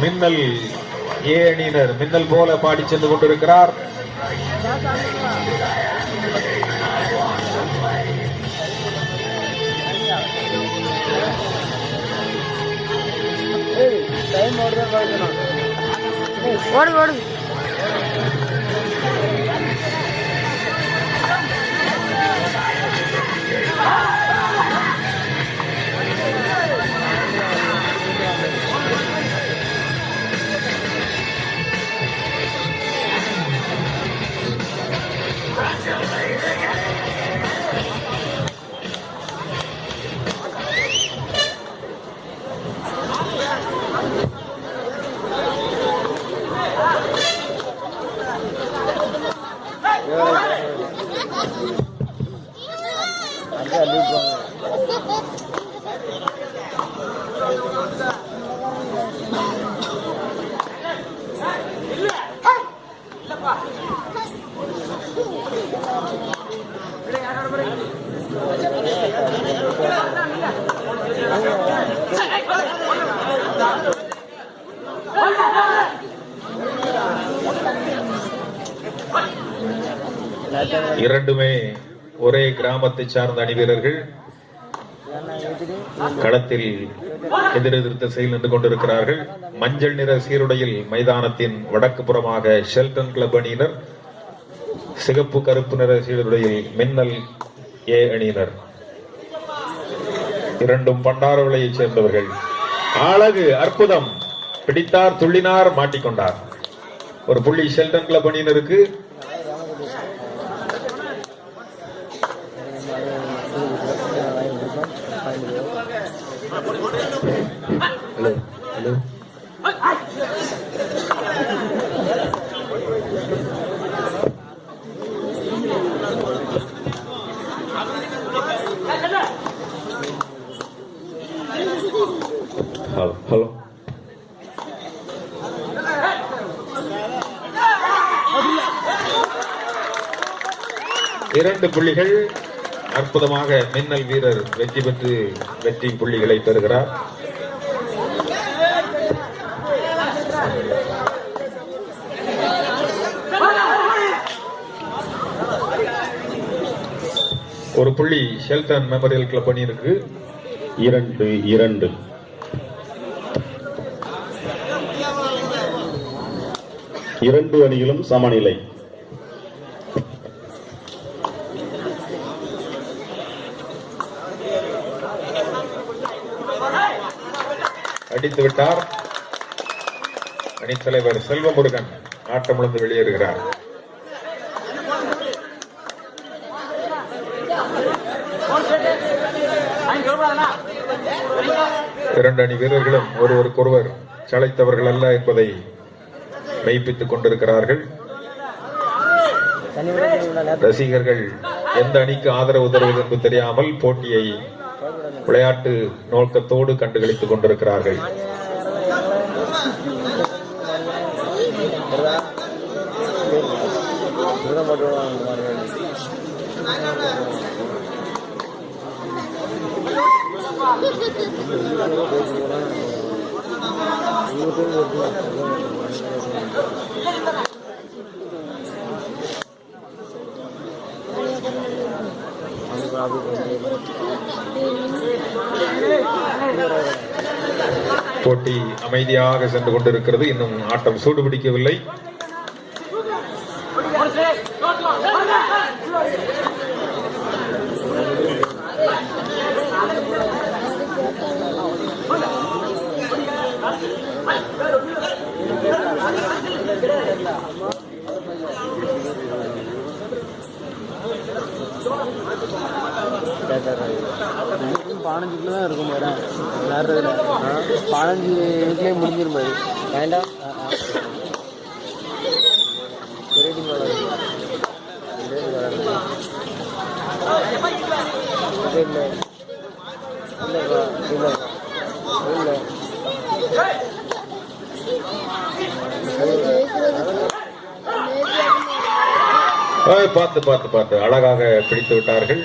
மின்னல் ஏ அணியினர் மின்னல் போல பாடி சென்று கொண்டிருக்கிறார். ஓடு ஓடு. இரண்டுமே ஒரே கிராமத்தை சார்ந்த அணி வீரர்கள் களத்தில் எதிரெதிர்த்த செயல் நின்று கொண்டிருக்கிறார்கள். மஞ்சள் நிற சீருடையில் மைதானத்தின் வடக்கு புறமாக ஷெல்டன் கிளப் அணியினர், சிகப்பு கருப்பு நிற சீருடையில் மின்னல் ஏ அணியினர். இரண்டும் பண்டாரவிளையைச் சேர்ந்தவர்கள். அழகு, அற்புதம், பிடித்தார், துள்ளினார், மாட்டிக்கொண்டார். ஒரு புள்ளி ஷெல்டன் கிளப் அணியினருக்கு. ஹலோ, இரண்டு புள்ளிகள். அற்புதமாக மின்னல் வீரர் வெற்றி பெற்று வெற்றி புள்ளிகளை பெறுகிறார். ஒரு புள்ளி ஷெல்டன் மெமோரியல் கிளப் அணியிற்கு. 2-2. இரண்டு அணிகளும் சமநிலை. அடித்து விட்டார் அணித்தலைவர் செல்வமுருகன். ஆட்டமிழந்து வெளியேறுகிறார். இரண்டு அணி வீரர்களும் ஒருவருக்கொருவர் சளைத்தவர்கள் அல்ல என்பதை மெய்ப்பித்துக் கொண்டிருக்கிறார்கள். ரசிகர்கள் எந்த அணிக்கு ஆதரவு தருவது என்று தெரியாமல் போட்டியை விளையாட்டு நோக்கத்தோடு கண்டுகளித்துக் கொண்டிருக்கிறார்கள். போட்டி அமைதியாக சென்று கொண்டிருக்கிறது. இன்னும் ஆட்டம் சூடுபிடிக்கவில்லை. பானஞ்சுக்குள்ளதான் இருக்கும் மேடம். விளையாடுறதுல 15 வீட்லயே முடிஞ்சிரும் மாதிரி. வேண்டாம் பார்த்து பார்த்து பார்த்து அழகாக பிடித்து விட்டார்கள்.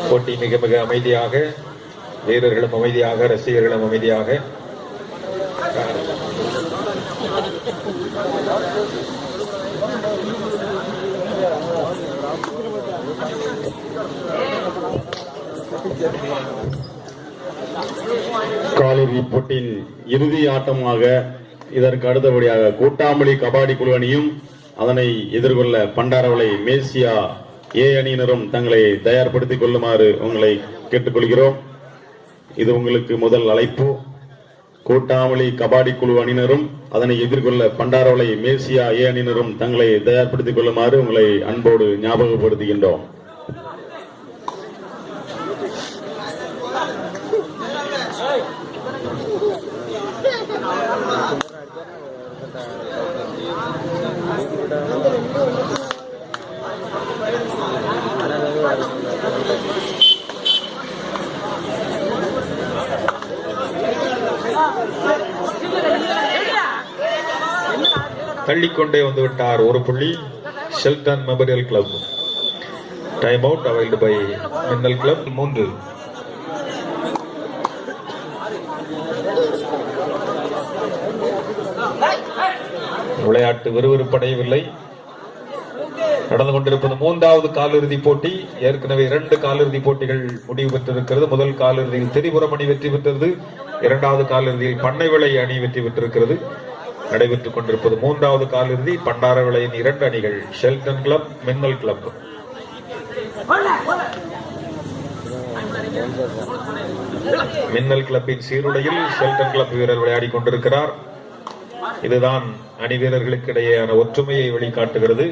போட்டி மிக மிக அமைதியாக, வீரர்களும் அமைதியாக, ரசிகர்களும் அமைதியாக. காலிறுதி போட்டியின் இறுதி ஆட்டமாக இதற்கு அடுத்தபடியாக கூட்டாமலி கபாடி குழு அணியும் அதனை எதிர்கொள்ள பண்டாரவளை மேசியா ஏ அணியினரும் தங்களை தயார்படுத்திக் கொள்ளுமாறு உங்களை கேட்டுக்கொள்கிறோம். இது உங்களுக்கு முதல் அழைப்பு. கூட்டாமலி கபாடி குழு அணியினரும் அதனை எதிர்கொள்ள பண்டாரவளை மேசியா ஏ அணியினரும் தங்களை தயார்படுத்திக் கொள்ளுமாறு உங்களை அன்போடு ஞாபகப்படுத்துகின்றோம். தள்ளிக்கொண்டே வந்துவிட்டார். ஒரு புள்ளி Sheldon memorial club. Time out availed by Minnal club. 3. விளையாட்டு விறுவிறுப்படையவில்லை. நடந்து கொண்டிருப்பது 3வது காலிறுதி போட்டி. ஏற்கனவே 2 காலிறுதி போட்டிகள் முடிவு பெற்றிருக்கிறது. முதல் காலிறுதியில் திரிபுரம் அணி வெற்றி பெற்றது. 2வது காலிறுதியில் பண்ணைவிளை அணி வெற்றி பெற்றிருக்கிறது. நடைபெற்றுக் கொண்டிருப்பது 3வது காலிறுதி. பண்டாரவிளையின் 2 அணிகள் ஷெல்டன் கிளப், மின்னல் கிளப். மின்னல் கிளப்பின் சீருடையில் ஷெல்டன் கிளப் வீரர் விளையாடி கொண்டிருக்கிறார். இதுதான் அணி வீரர்களுக்கு இடையேயான ஒற்றுமையை வெளிக்காட்டுகிறது.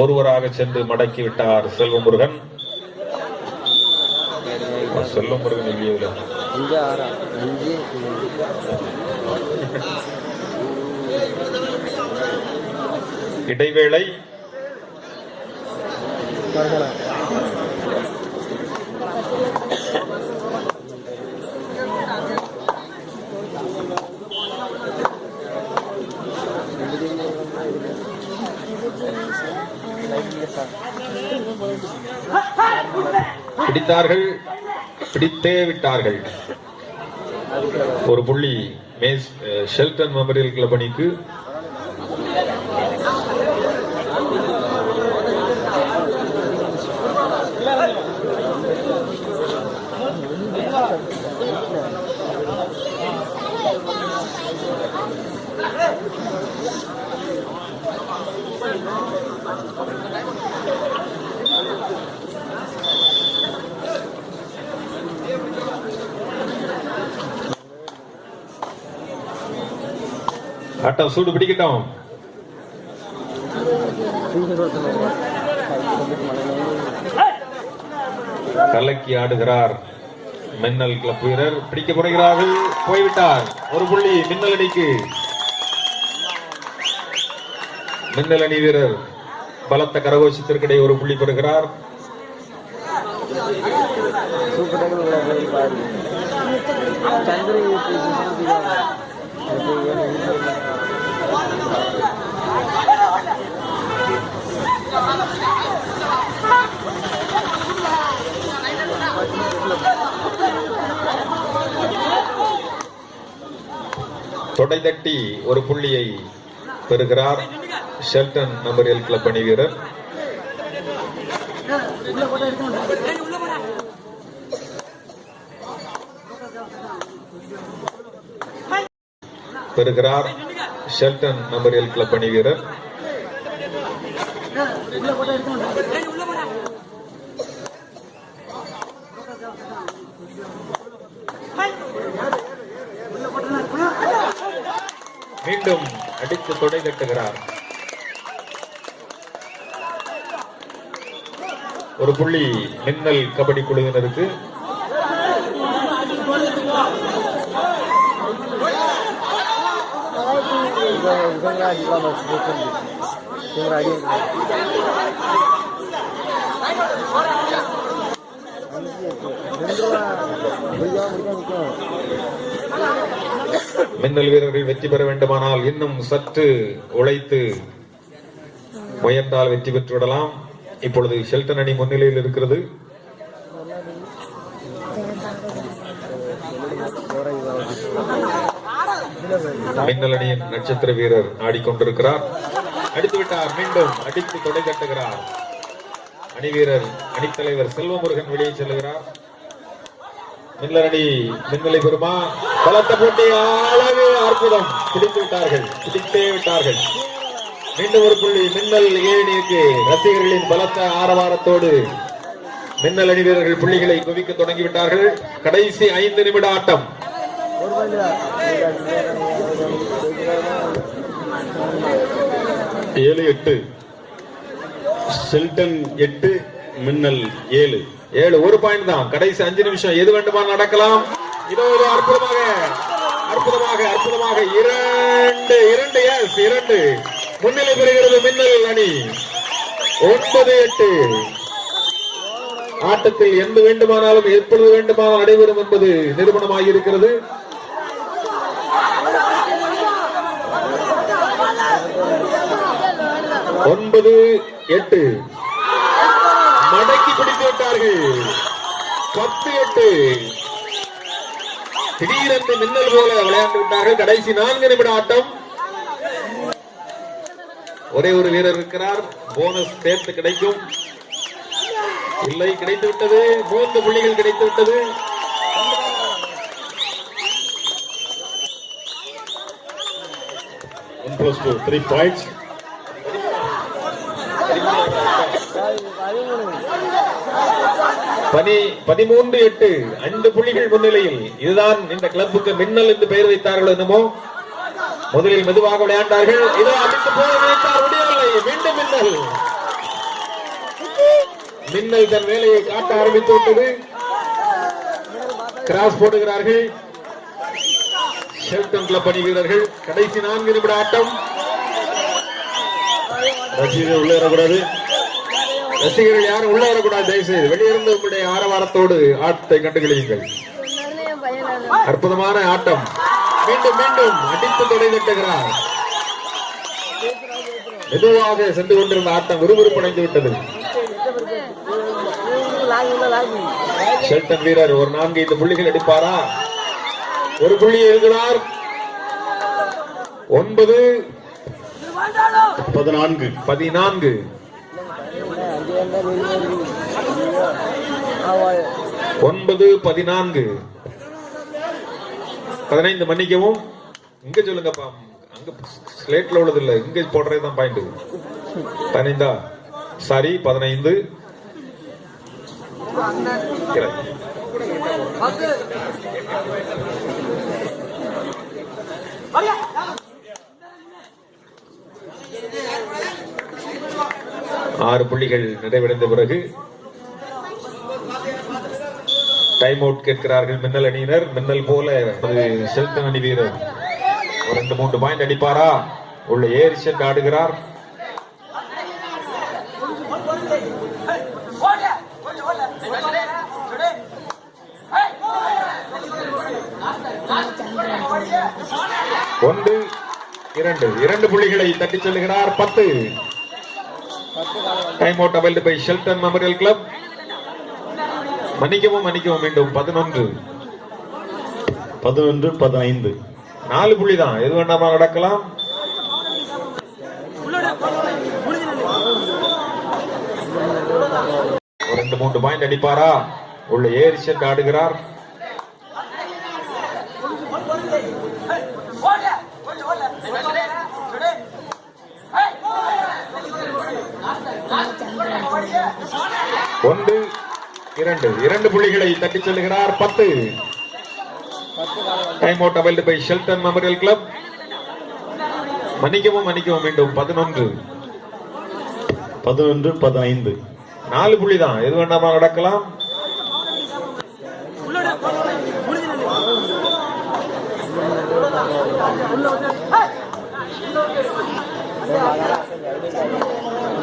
ஒருவராக சென்று மடக்கிவிட்டார் செல்வமுருகன். செல்வமுருகன் இல்லையே. இடைவேளை. பிடித்தார்கள், பிடித்தே விட்டார்கள். ஒரு புள்ளி ஷெல்டன் மெமோரியல் கிளப் அணிக்கு. ஆட்டம் சூடு பிடிக்கட்டும். கலக்கி ஆடுகிறார் மின்னல் கிளப் வீரர். பிடிக்கப்படுகிறார்கள், போய்விட்டார். ஒரு புள்ளி மின்னல் அணிக்கு. மின்னல் அணி வீரர் பலத்த கரகோஷத்திற்கிடையே ஒரு புள்ளி பெறுகிறார். தொடை தட்டி ஒரு புள்ளியை பெறுகிறார் ஷெல்டன் மெமோரியல் கிளப் அணி வீரர். பெறுகிறார் ஷெல்டன் மெமோரியல் கிளப் அணி வீரர். மீண்டும் அடித்து தொடை தட்டுகிறார். ஒரு புள்ளி மின்னல் கபடி குழுவினருக்கு. மின்னல் வீரர்கள் வெற்றி பெற வேண்டுமானால் இன்னும் சற்று உழைத்து முயன்றால் வெற்றி பெற்று விடலாம். இப்பொழுது ஷெல்டன் அணி முன்னிலையில் இருக்கிறது. மின்னல் அணியின் நட்சத்திர வீரர் ஆடிக்கொண்டிருக்கிறார். அடித்து விட்டார். மீண்டும் அடித்து தொடை கட்டுகிறார். அணி வீரர் அணித்தலைவர் செல்வமுருகன் வெளியே செல்லுகிறார். மின்னல் அணி மின்னலை பெறுமா? பலத்த போட்டி. அழகு, அற்புதம். பிடித்து விட்டார்கள், பிடித்தே விட்டார்கள். மீண்டும் ஒரு புள்ளி மின்னல் ஏணிக்கு. ரசிகர்களின் பலத்த ஆரவாரத்தோடு மின்னல் அணி வீரர்கள் புள்ளிகளை குவிக்க தொடங்கிவிட்டார்கள். கடைசி 5 நிமிட ஆட்டம். 7-8. ஷெல்டன் 8, மின்னல் 7. 7 ஒரு பாயிண்ட் தான். கடைசி 5 நிமிஷம். எது வேண்டுமா நடக்கலாம். இதோடு அற்புதமாக அற்புதமாக அற்புதமாக 2 முன்னிலை பெறுகிறது மின்னல் அணி. 9-8. ஆட்டத்தில் எந்த வேண்டுமானாலும் எப்பொழுது வேண்டுமானாலும் நடைபெறும் என்பது நிரூபணமாகி இருக்கிறது. ஒன்பது 8 மடக்கி பிடித்து விட்டார்கள். 10-8. திடீரென்று மின்னல் போல விளையாண்டு விட்டார்கள். கடைசி 4 நிமிட ஆட்டம். ஒரே ஒரு வீரர் இருக்கிறார். போனஸ் சேர்த்து கிடைக்கும். இல்லை, கிடைத்து விட்டது. 3 புள்ளிகள் கிடைத்து விட்டது. +2, 3 points. 13-8. 5 புள்ளிகள் முன்னிலையில். இதுதான் இந்த கிளப்புக்கு மின்னல் என்று பெயர் வைத்தார்கள் என்னமோ. முதலில் மெதுவாக விளையாண்டார்கள். இதோ அடித்து போக நினைத்தார், முடியவில்லை. மீண்டும் மின்னல். மின்னல் தன் வேலையை காட்ட ஆரம்பித்து விட்டது. கிராஸ் போடுகிறார்கள் ஷெல்டன் கிளப் அணி வீரர்கள். கடைசி 4 நிமிட ஆட்டம். ரசிகர்கள் உள்ளே வரக்கூடாது. ரசிகர்கள் யாரும் உள்ள வரக்கூடாது. தயவுசெய்து வெளியிருந்து உங்களுடைய ஆரவாரத்தோடு ஆட்டத்தை கண்டுகளியுங்கள். அற்புதமான ஆட்டம். மீண்டும் மீண்டும் அடித்து தொடை தட்டுகிறார். மெதுவாக சென்று கொண்டிருந்த ஆட்டம் விறுவிறுப்படைந்து விட்டது. ஷெல்டன் வீரர் ஒரு 4-5 புள்ளிகள் எடுப்பாரா? ஒரு புள்ளியை எழுதினார். 9-14. 14. 9-14. 15 மன்னிக்கவும். இங்க சொல்லுங்கப்பா. அங்க ஸ்லேட்ல உள்ளது இல்ல, இங்க போடுறதுதான் பாயிண்ட். 15 சாரி 15. ஆறு புள்ளிகள் நிறைவடைந்த பிறகு டைம் அவுட் கேட்கிறார்கள் மின்னல் அணியினர். மின்னல் போல ஷெல்டன் அணி வீரர் 2-3 பாயிண்ட் அடிப்பாரா? உள்ள ஏறி சென்று ஆடுகிறார். ஒன்று 2 புள்ளிகளை தட்டி செல்லுகிறார். 10. Time out availed by Sheldon memorial club. மன்னிக்கவும் மீண்டும் 11. 15. 4 புள்ளி தான். எது வேண்டாமா நடக்கலாம். ஒரு 2-3 பாயிண்ட் அடிப்பாரா? உள்ள ஏறி சென்று ஆடுகிறார். ஒன்று 2 புள்ளிகளை தட்டி செல்லுகிறார். 10. Time out availed by Sheldon memorial club. மன்னிக்கவும் மீண்டும் 11 11-15. 4 புள்ளி தான், எது வேண்டாமா நடக்கலாம்.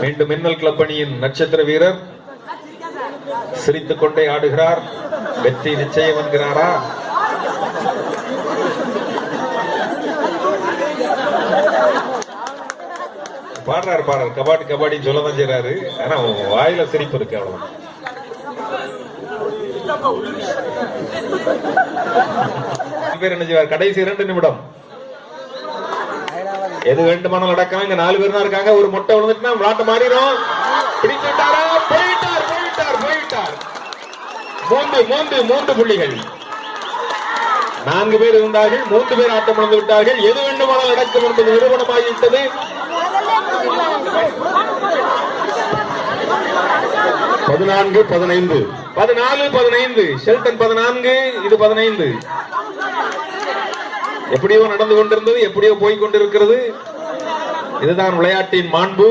மீண்டும் மின்னல் கிளப் அணியின் நட்சத்திர வீரர் சிரித்துக் கொண்டே ஆடுகிறார். வெற்றி நிச்சயம் என்கிறாரா? பாடுறாரு கபாடி சொல்லதான் செய்யறாரு. ஆனா வாயில சிரிப்பு இருக்கு, அவ்வளவுதான். பேர் என்ன செய்வார்? கடைசி 2 நிமிடம். எது வேண்டுமானாலும் நடக்கலாம். இங்க 4 பேர் தான் இருக்காங்க. ஒரு மொட்டை விழுந்துட்டுனா விளாட்ட மாறிடும். பிடித்துட்டாரா? போயிட்டார். 3 புள்ளிகள். 4 பேர் இருந்தார்கள், 3 பேர் ஆட்டம் இழந்து விட்டார்கள். எது வேண்டுமானாலும் நடக்கும் என்பது நிறுவனமாகிவிட்டது. 14-15. 14-15. ஷெல்டன் 14, இது 15. எப்படியோ நடந்து கொண்டிருந்தது, எப்படியோ போய் கொண்டிருக்கிறது. இதுதான் விளையாட்டின் மாண்பு.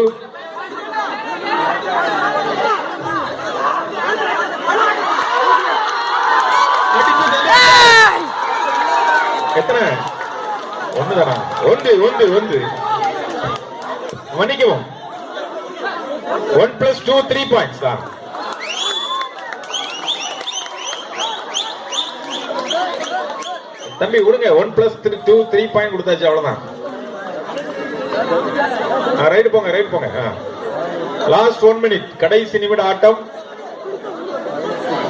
எத்தனை? 1 தானா? 1 மன்னிக்கவும். 1 + 2 3 பாயிண்ட்ஸ் தான். தம்பி விடுங்க. 1 + 2 3 பாயிண்ட் கொடுத்தாச்சு, அவ்வளவுதான். ரைட் போங்க. லாஸ்ட் 1 மினிட், கடைசி நிமிட ஆட்டம்.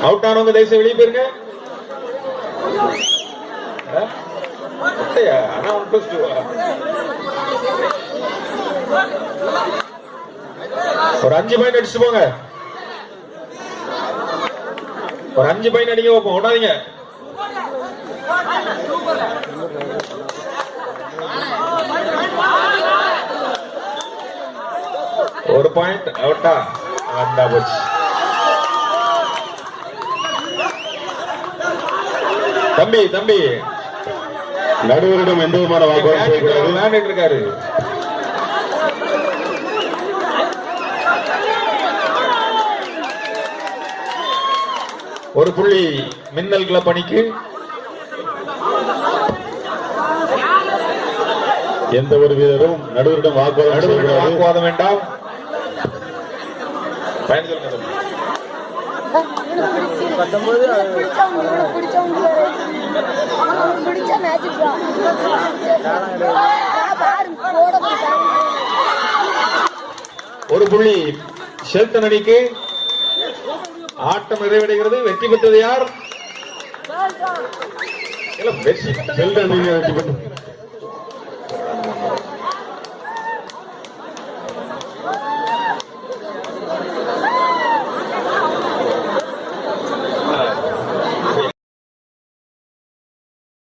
அவுட் ஆனவங்க தயவுசெய்து வெளியே போயிருங்க. ஆனா 1 + 2 ஒரு 5 பாயிண்ட் அடிச்சு போங்க. ஒரு 5 பாயிண்ட் அடிக்க வைப்போம், விடாதீங்க. ஒரு பாயிண்ட் அவுட்டா? வந்தா போச்சு. தம்பி நடுவரிடம் எந்த விதமான வாக்குவாதம் செய்யக்கூடாது. இருக்காரு. ஒரு புள்ளி மின்னல் கிளப் அணிக்கு. எந்த ஒரு வீரரும் நடுவரிடம் வாக்குவாதம் வேண்டாம். ஒரு புள்ளி ஷெல்டன் அணிக்கு. ஆட்டம் நிறைவடைகிறது. வெற்றி பெற்றது யார்? ஷெல்டன் அணி வெற்றி பெற்றது.